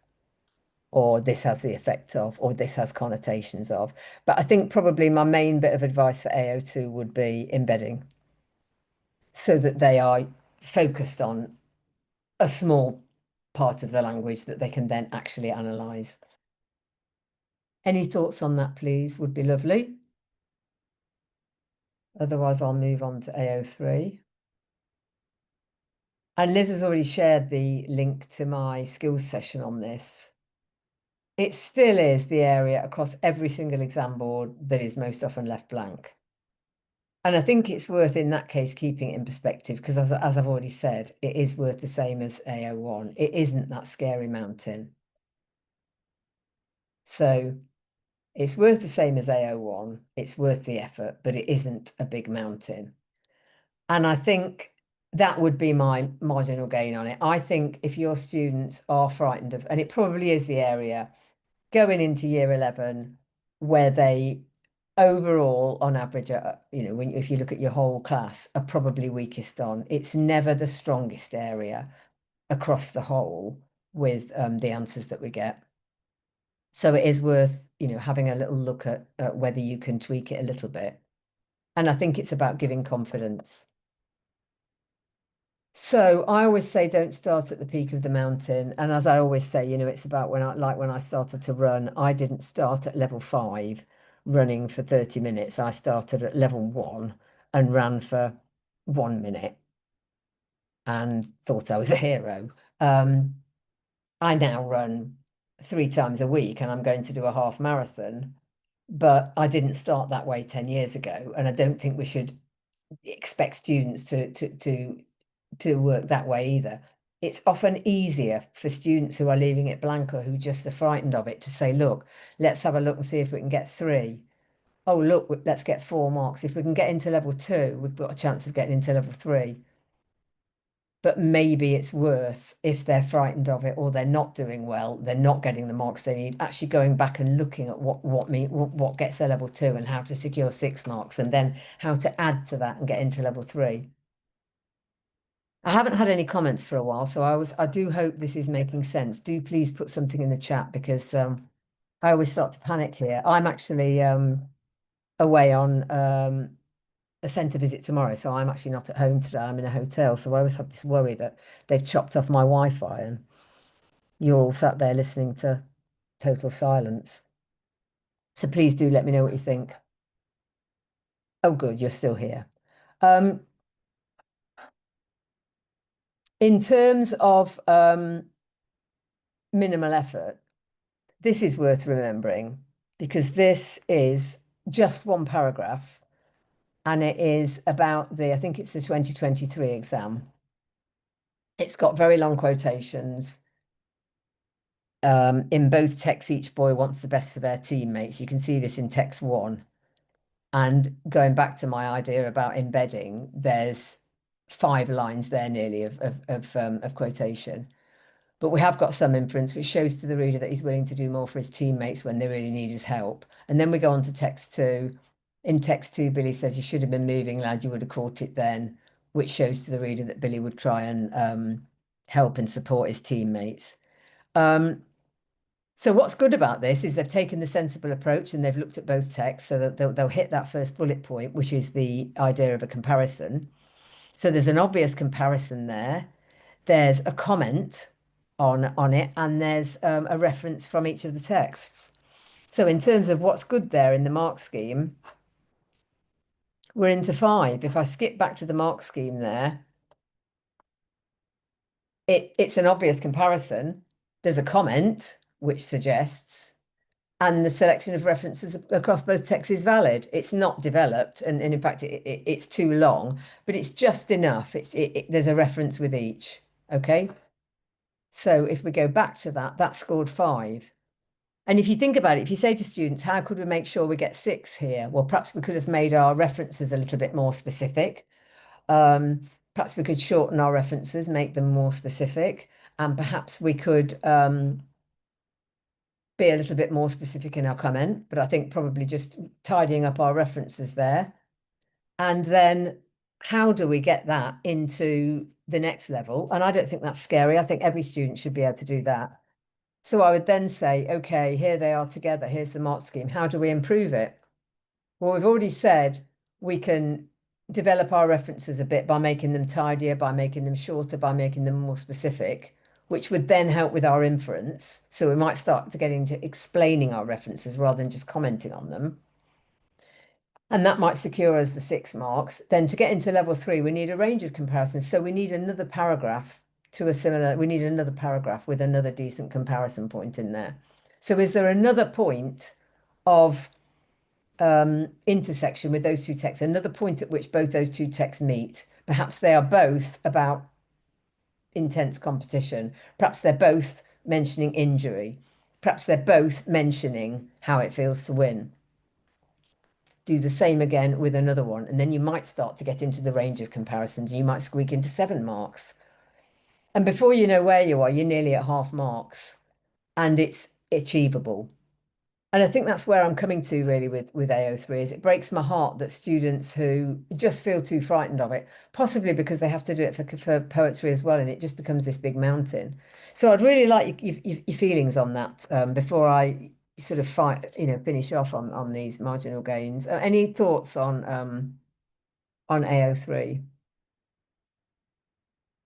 A: or this has the effect of, or this has connotations of? But I think probably my main bit of advice for AO2 would be embedding so that they are focused on a small part of the language that they can then actually analyze. Any thoughts on that, please? Would be lovely. Otherwise, I'll move on to AO3. And Liz has already shared the link to my skills session on this. It still is the area across every single exam board that is most often left blank. And I think it's worth, in that case, keeping it in perspective, because as I've already said, it is worth the same as AO1. It isn't that scary mountain. So it's worth the same as AO1. It's worth the effort, but it isn't a big mountain. And I think that would be my marginal gain on it. I think if your students are frightened of, and it probably is the area going into year 11 where they overall on average are, if you look at your whole class, are probably weakest on. It's never the strongest area across the whole with the answers that we get. So it is worth, having a little look at whether you can tweak it a little bit. And I think it's about giving confidence. So I always say don't start at the peak of the mountain. And as I always say, it's about when I started to run, I didn't start at level 5 running for 30 minutes. I started at level 1 and ran for 1 minute and thought I was a hero. I now run 3 times a week and I'm going to do a half marathon, but I didn't start that way 10 years ago. And I don't think we should expect students to work that way either. It's often easier for students who are leaving it blank or who just are frightened of it to say, look, let's have a look and see if we can get 3. Oh, look, let's get 4 marks. If we can get into level 2, we've got a chance of getting into level 3. But maybe it's worth, if they're frightened of it or they're not doing well, they're not getting the marks they need, actually going back and looking at what gets their level 2 and how to secure 6 marks and then how to add to that and get into level 3. I haven't had any comments for a while, so I do hope this is making sense. Do please put something in the chat because I always start to panic here. I'm actually away on a centre visit tomorrow, so I'm actually not at home today. I'm in a hotel, so I always have this worry that they've chopped off my Wi-Fi and you're all sat there listening to total silence. So please do let me know what you think. Oh, good, you're still here. In terms of minimal effort, this is worth remembering because this is just one paragraph and it is about I think it's the 2023 exam. It's got very long quotations. In both texts, each boy wants the best for their teammates. You can see this in text 1. And going back to my idea about embedding, there's 5 lines there nearly of quotation. But we have got some inference which shows to the reader that he's willing to do more for his teammates when they really need his help. And then we go on to text 2. In text 2, Billy says, you should have been moving, lad, you would have caught it then, which shows to the reader that Billy would try and help and support his teammates. So what's good about this is they've taken the sensible approach and they've looked at both texts so that they'll hit that first bullet point, which is the idea of a comparison. So there's an obvious comparison there. there's a comment on it, and there's a reference from each of the texts. So in terms of what's good there in the mark scheme, we're into five. If I skip back to the mark scheme there, it's an obvious comparison. There's a comment which suggests, and the selection of references across both texts is valid. It's not developed, and in fact, it's too long, but it's just enough. There's a reference with each. Okay. So if we go back to that, that scored five. And if you think about it, if you say to students, how could we make sure we get six here? Well, perhaps we could have made our references a little bit more specific. Perhaps we could shorten our references, make them more specific, and perhaps we could be a little bit more specific in our comment. But I think probably just tidying up our references there. And then how do we get that into the next level? And I don't think that's scary. I think every student should be able to do that. So I would then say, okay, here they are together. Here's the mark scheme. How do we improve it? Well, we've already said we can develop our references a bit by making them tidier, by making them shorter, by making them more specific, which would then help with our inference. So we might start to get into explaining our references rather than just commenting on them. And that might secure us the 6 marks. Then to get into level 3, we need a range of comparisons. So we need another paragraph we need another paragraph with another decent comparison point in there. So is there another point of intersection with those two texts, another point at which both those two texts meet? Perhaps they are both about intense competition. Perhaps they're both mentioning injury. Perhaps they're both mentioning how it feels to win. Do the same again with another one, and then you might start to get into the range of comparisons. You might squeak into 7 marks. And before you know where you are, you're nearly at half marks, and it's achievable. And I think that's where I'm coming to really with AO3 is it breaks my heart that students who just feel too frightened of it, possibly because they have to do it for poetry as well, and it just becomes this big mountain. So I'd really like your feelings on that before I sort of finish off on these marginal gains. Any thoughts on AO3?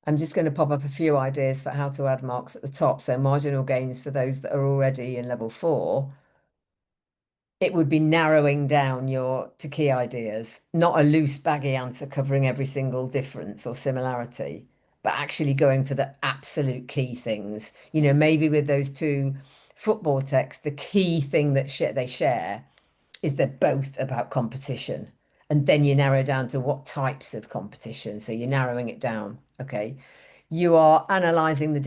A: I'm just going to pop up a few ideas for how to add marks at the top. So marginal gains for those that are already in level 4. It would be narrowing down your to key ideas, not a loose, baggy answer covering every single difference or similarity, but actually going for the absolute key things. Maybe with those two football texts, the key thing that they share is they're both about competition. And then you narrow down to what types of competition. So you're narrowing it down. Okay. You are analysing the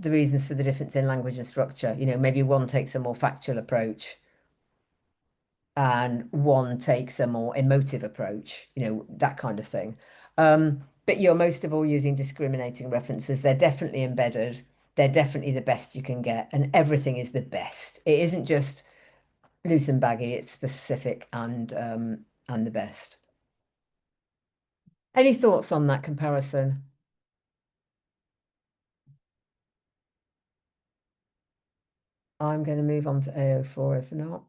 A: reasons for the difference in language and structure. Maybe one takes a more factual approach and one takes a more emotive approach, that kind of thing. But you're most of all using discriminating references. They're definitely embedded. They're definitely the best you can get, and everything is the best. It isn't just loose and baggy, it's specific and the best. Any thoughts on that comparison? I'm going to move on to AO4 if not.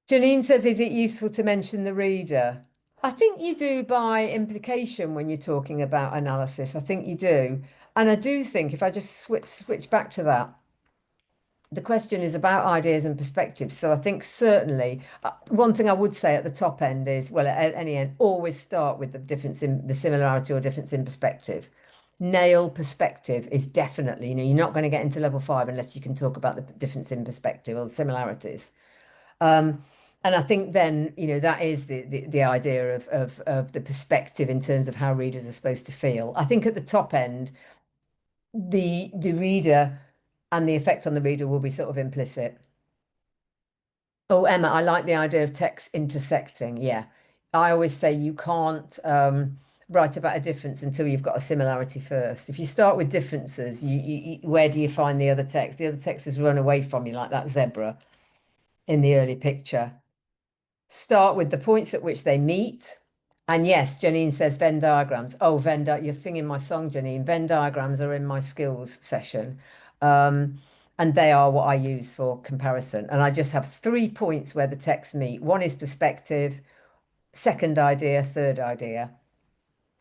A: Janine says, is it useful to mention the reader? I think you do by implication when you're talking about analysis. I think you do. And I do think if I just switch back to that, the question is about ideas and perspectives. So I think certainly one thing I would say at the top end is, well, at any end, always start with the difference in the similarity or difference in perspective. Nail perspective is definitely, you're not going to get into level 5 unless you can talk about the difference in perspective or the similarities. And I think then, that is the idea of the perspective in terms of how readers are supposed to feel. I think at the top end, the reader and the effect on the reader will be sort of implicit. Oh, Emma, I like the idea of text intersecting. Yeah. I always say you can't write about a difference until you've got a similarity first. If you start with differences, where do you find the other text? The other text has run away from you, like that zebra in the early picture. Start with the points at which they meet. And yes, Janine says Venn diagrams. Oh, you're singing my song, Janine. Venn diagrams are in my skills session. And they are what I use for comparison. And I just have 3 points where the texts meet. One is perspective, second idea, third idea.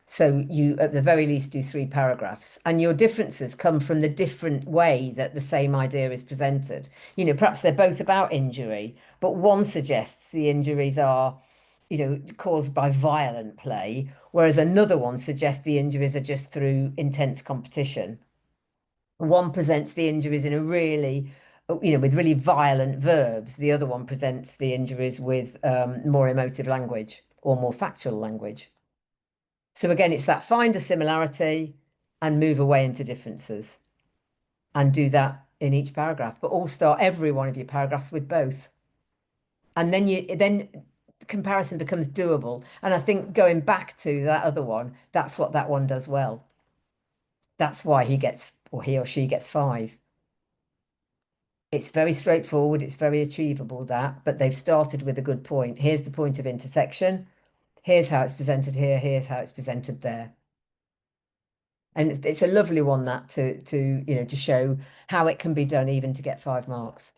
A: So you, at the very least, do 3 paragraphs, and your differences come from the different way that the same idea is presented. Perhaps they're both about injury, but one suggests the injuries are, caused by violent play, whereas another one suggests the injuries are just through intense competition. One presents the injuries in a really, with really violent verbs. The other one presents the injuries with more emotive language or more factual language. So again, it's that find a similarity and move away into differences and do that in each paragraph, but all start every one of your paragraphs with both. And then comparison becomes doable. And I think going back to that other one, that's what that one does well. That's why he gets, or he or she gets 5. It's very straightforward, it's very achievable, that, but they've started with a good point. Here's the point of intersection. Here's how it's presented here. Here's how it's presented there. And it's a lovely one, that to show how it can be done even to get 5 marks.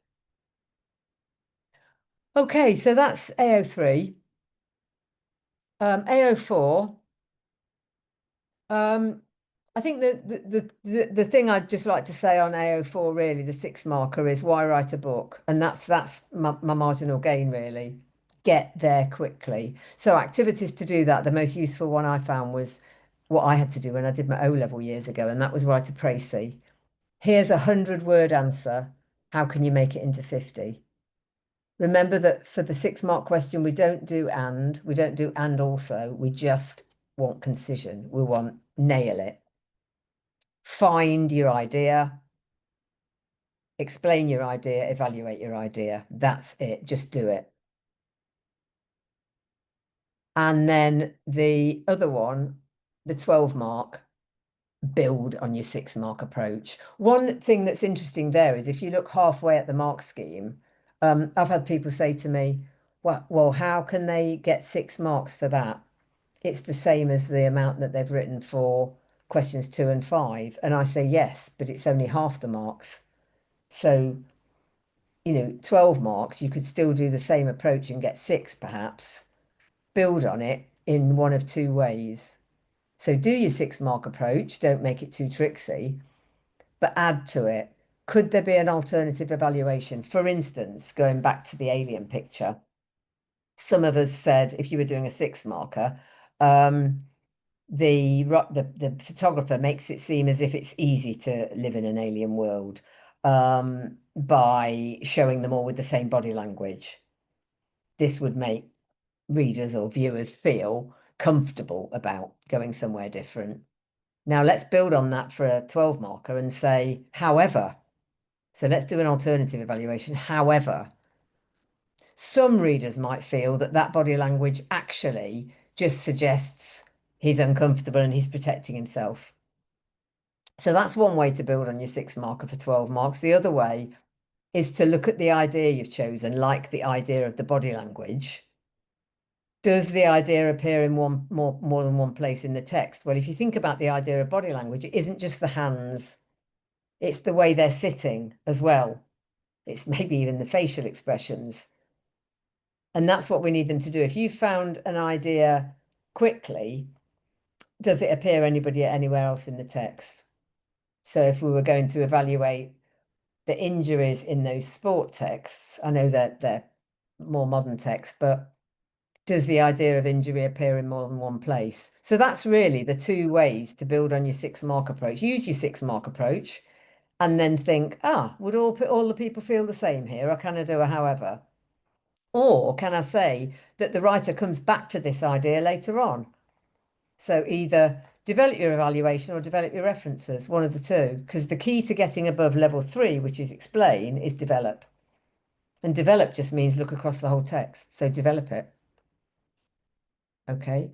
A: Okay, so that's AO3. AO4. Um, I think the thing I'd just like to say on AO4, really, the 6 marker, is why write a book? And that's my marginal gain, really. Get there quickly. So activities to do that, the most useful one I found was what I had to do when I did my O-level years ago, and that was write a précis. Here's a 100-word answer. How can you make it into 50? Remember that for the 6 mark question, we don't do and also, we just want concision. We want nail it. Find your idea, explain your idea, evaluate your idea. That's it. Just do it. And then the other one, the 12 mark, build on your 6 mark approach. One thing that's interesting there is if you look halfway at the mark scheme, I've had people say to me, well, how can they get 6 marks for that? It's the same as the amount that they've written for questions 2 and 5. And I say, yes, but it's only half the marks. So, 12 marks, you could still do the same approach and get 6, perhaps. Build on it in one of 2 ways. So do your 6 mark approach, don't make it too tricksy, but add to it. Could there be an alternative evaluation? For instance, going back to the alien picture, some of us said if you were doing a 6 marker, the photographer makes it seem as if it's easy to live in an alien world by showing them all with the same body language. This would make readers or viewers feel comfortable about going somewhere different. Now let's build on that for a 12 marker and say, however, so let's do an alternative evaluation. However, some readers might feel that that body language actually just suggests he's uncomfortable and he's protecting himself. So that's one way to build on your 6 marker for 12 marks. The other way is to look at the idea you've chosen, like the idea of the body language. Does the idea appear in more than one place in the text? Well, if you think about the idea of body language, it isn't just the hands, it's the way they're sitting as well. It's maybe even the facial expressions. And that's what we need them to do. If you found an idea quickly, does it appear anywhere else in the text? So if we were going to evaluate the injuries in those sport texts, I know that they're more modern texts, but does the idea of injury appear in more than one place? So that's really the 2 ways to build on your 6 mark approach. Use your 6 mark approach and then think, would all the people feel the same here? Or can I do a however? Or can I say that the writer comes back to this idea later on? So either develop your evaluation or develop your references, one of the two, because the key to getting above level 3, which is explain, is develop. And develop just means look across the whole text. So develop it. Okay.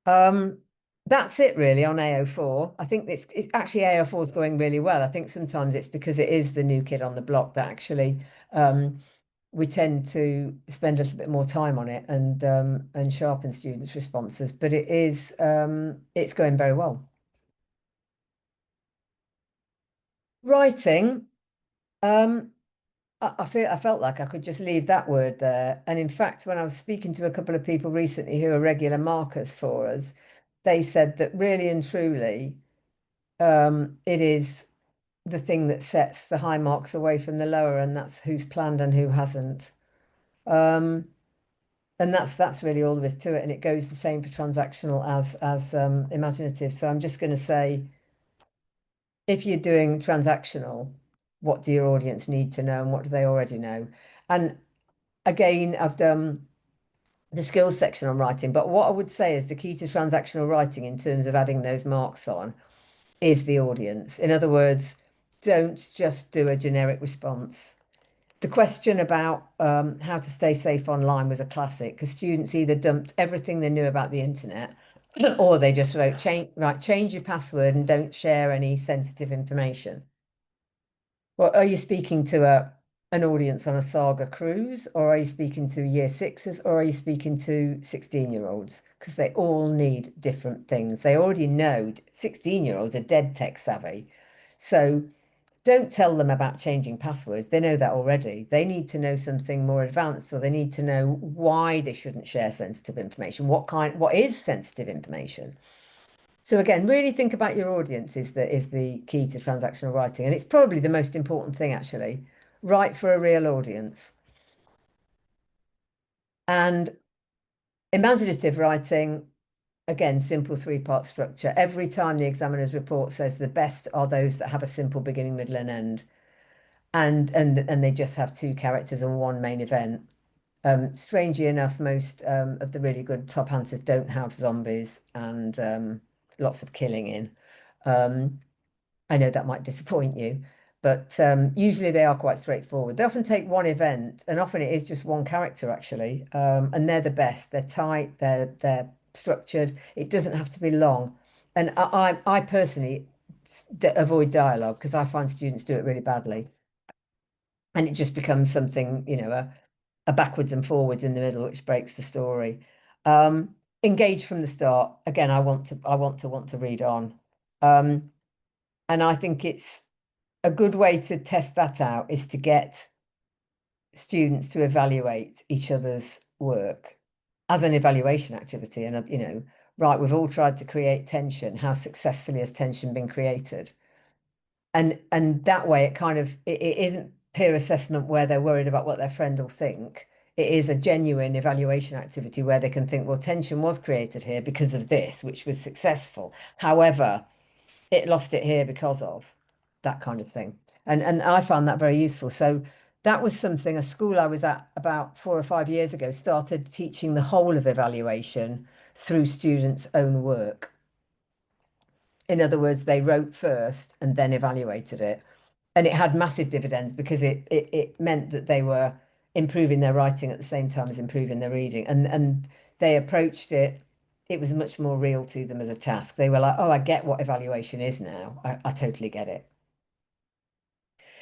A: That's it really on AO4. I think it's actually AO4 is going really well. I think sometimes it's because it is the new kid on the block that actually we tend to spend a little bit more time on it and sharpen students' responses. But it's going very well. Writing. Um, I felt like I could just leave that word there. And in fact, when I was speaking to a couple of people recently who are regular markers for us, they said that really and truly, it is the thing that sets the high marks away from the lower, and that's who's planned and who hasn't. Um, and that's really all there is to it. And it goes the same for transactional as imaginative. So I'm just going to say, if you're doing transactional, what do your audience need to know and what do they already know? And again, I've done the skills section on writing, but what I would say is the key to transactional writing in terms of adding those marks on is the audience. In other words, don't just do a generic response. The question about how to stay safe online was a classic because students either dumped everything they knew about the internet or they just wrote, change your password and don't share any sensitive information. Well, are you speaking to an audience on a saga cruise, or are you speaking to year sixes, or are you speaking to 16-year-olds? Because they all need different things. They already know 16-year-olds are dead tech savvy. So don't tell them about changing passwords. They know that already. They need to know something more advanced, or they need to know why they shouldn't share sensitive information. What is sensitive information? So again, really think about your audience is the key to transactional writing. And it's probably the most important thing, actually. Write for a real audience. And imaginative writing, again, simple three-part structure. Every time the examiner's report says the best are those that have a simple beginning, middle, and end. And they just have two characters and one main event. Strangely enough, most of the really good top answers don't have zombies and lots of killing in. Um, I know that might disappoint you, but usually they are quite straightforward. They often take one event, and often it is just one character actually, and they're the best. They're tight, they're structured. It doesn't have to be long, and I personally avoid dialogue because I find students do it really badly, and it just becomes something, a backwards and forwards in the middle, which breaks the story. Engage from the start. Again, I want to read on. Um, and I think it's a good way to test that out is to get students to evaluate each other's work as an evaluation activity. And, right, we've all tried to create tension. How successfully has tension been created? And that way it isn't peer assessment where they're worried about what their friend will think. It is a genuine evaluation activity where they can think, well, tension was created here because of this, which was successful. However, it lost it here because of that kind of thing. And I found that very useful. So that was something a school I was at about 4 or 5 years ago started teaching the whole of evaluation through students' own work. In other words, they wrote first and then evaluated it. And it had massive dividends because it meant that they were improving their writing at the same time as improving their reading. And they approached it, it was much more real to them as a task. They were like, oh, I get what evaluation is now. I totally get it.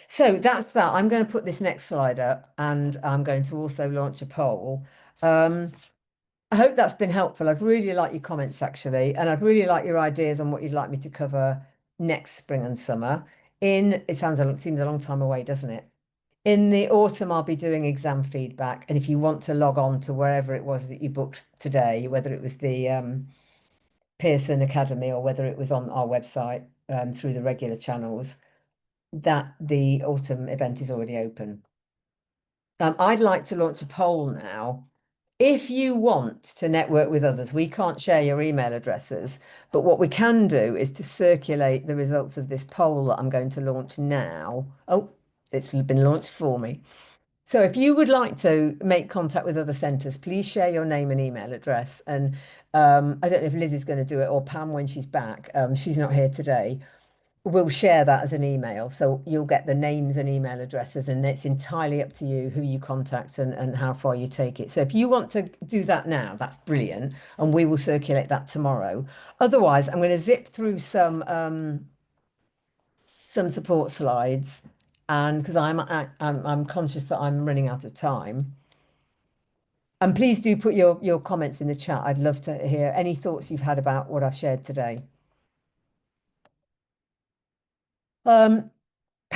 A: So that's that. I'm going to put this next slide up and I'm going to also launch a poll. Um, I hope that's been helpful. I'd really like your comments actually, and I'd really like your ideas on what you'd like me to cover next spring and summer. Seems a long time away, doesn't it? In the autumn, I'll be doing exam feedback, and if you want to log on to wherever it was that you booked today, whether it was the Pearson Academy or whether it was on our website through the regular channels, that the autumn event is already open. I'd like to launch a poll now. If you want to network with others, we can't share your email addresses, but what we can do is to circulate the results of this poll that I'm going to launch now. Oh, it's been launched for me. So if you would like to make contact with other centres, please share your name and email address. And I don't know if Liz is going to do it or Pam when she's back. She's not here today. We'll share that as an email. So you'll get the names and email addresses, and it's entirely up to you who you contact and how far you take it. So if you want to do that now, that's brilliant. And we will circulate that tomorrow. Otherwise, I'm going to zip through some support slides, and because I'm conscious that I'm running out of time. And please do put your comments in the chat. I'd love to hear any thoughts you've had about what I've shared today. Um,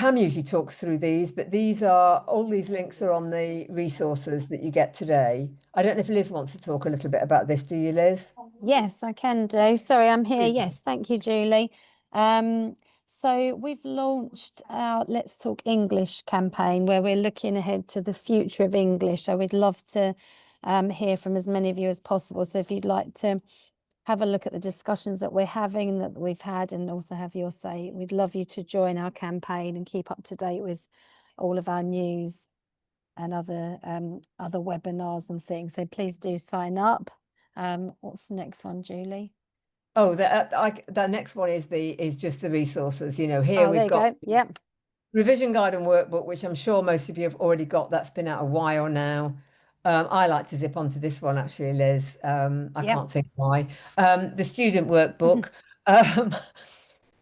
A: Pam usually talks through these, but these are all these links are on the resources that you get today. I don't know if Liz wants to talk a little bit about this. Do you, Liz?
B: Yes, I can do. Sorry, I'm here. Yes, thank you, Julie. Um, so we've launched our Let's Talk English campaign where we're looking ahead to the future of English. So we'd love to hear from as many of you as possible. So if you'd like to have a look at the discussions that we're having, that we've had, and also have your say, we'd love you to join our campaign and keep up to date with all of our news and other webinars and things. So please do sign up. What's the next one, Julie?
A: Oh, the next one is just the resources. You know, here
B: Oh, there
A: we've
B: you
A: got
B: go. Yep.
A: revision guide and workbook, which I'm sure most of you have already got. That's been out a while now. I like to zip onto this one actually, Liz. I
B: Yep.
A: can't think why. The student workbook, um,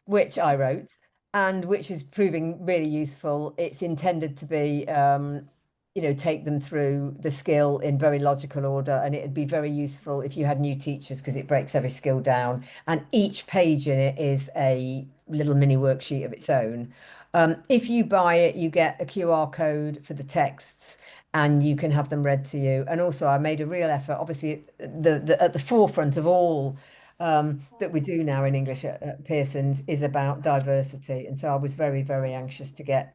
A: which I wrote and which is proving really useful. It's intended to be, take them through the skill in very logical order, and it'd be very useful if you had new teachers because it breaks every skill down, and each page in it is a little mini worksheet of its own. If you buy it, you get a QR code for the texts and you can have them read to you. And also, I made a real effort, obviously, at the forefront of all that we do now in English at Pearson's is about diversity. And so I was very, very anxious to get,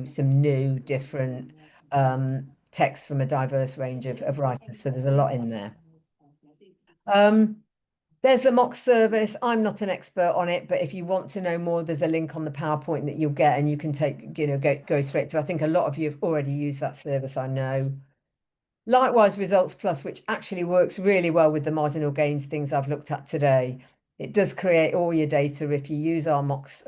A: some new, different texts from a diverse range of writers. So there's a lot in there. Um, there's the mock service. I'm not an expert on it, but if you want to know more, there's a link on the PowerPoint that you'll get and you can take, go straight through. I think a lot of you have already used that service, I know. Likewise, Results Plus, which actually works really well with the marginal gains things I've looked at today. It does create all your data if you use our mocks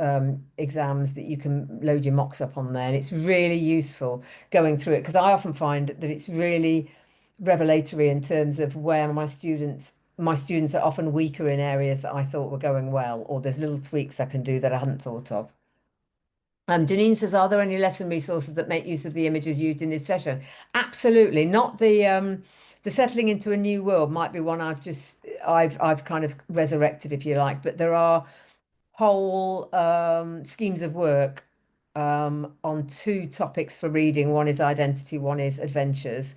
A: exams that you can load your mocks up on there. And it's really useful going through it because I often find that it's really revelatory in terms of where my students are often weaker in areas that I thought were going well, or there's little tweaks I can do that I hadn't thought of. Janine says, are there any lesson resources that make use of the images used in this session? Absolutely. Not the settling into a new world might be one I've kind of resurrected, if you like, but there are whole schemes of work on two topics for reading. One is identity, one is adventures,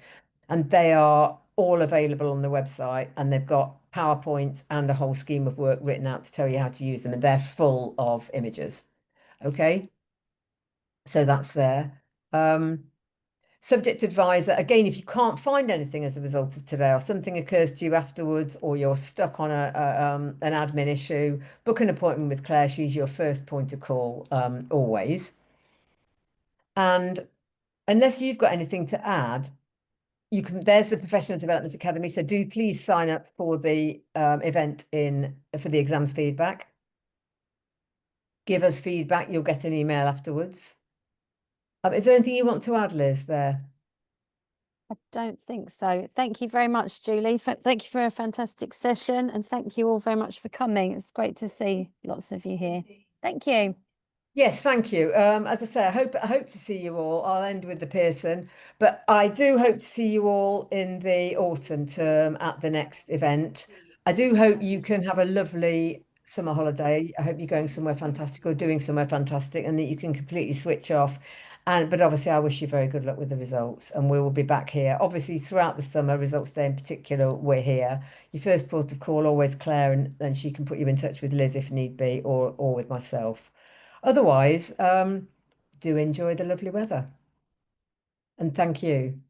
A: and they are all available on the website, and they've got PowerPoints and a whole scheme of work written out to tell you how to use them, and they're full of images. Okay. So that's there. Um, Subject advisor, again, if you can't find anything as a result of today, or something occurs to you afterwards, or you're stuck on an admin issue, book an appointment with Claire. She's your first point of call, always. And unless you've got anything to add, there's the Professional Development Academy. So do please sign up for the event for the exams feedback. Give us feedback. You'll get an email afterwards. Is there anything you want to add, Liz, there?
B: I don't think so. Thank you very much, Julie. Thank you for a fantastic session, and thank you all very much for coming. It's great to see lots of you here. Thank you.
A: Yes, thank you. As I say, I hope to see you all. I'll end with the Pearson, but I do hope to see you all in the autumn term at the next event. I do hope you can have a lovely summer holiday. I hope you're going somewhere fantastic or doing somewhere fantastic and that you can completely switch off. But obviously I wish you very good luck with the results, and we will be back here. Obviously throughout the summer, results day in particular, we're here. Your first port of call, always Claire, and then she can put you in touch with Liz if need be, or with myself. Otherwise, do enjoy the lovely weather. And thank you.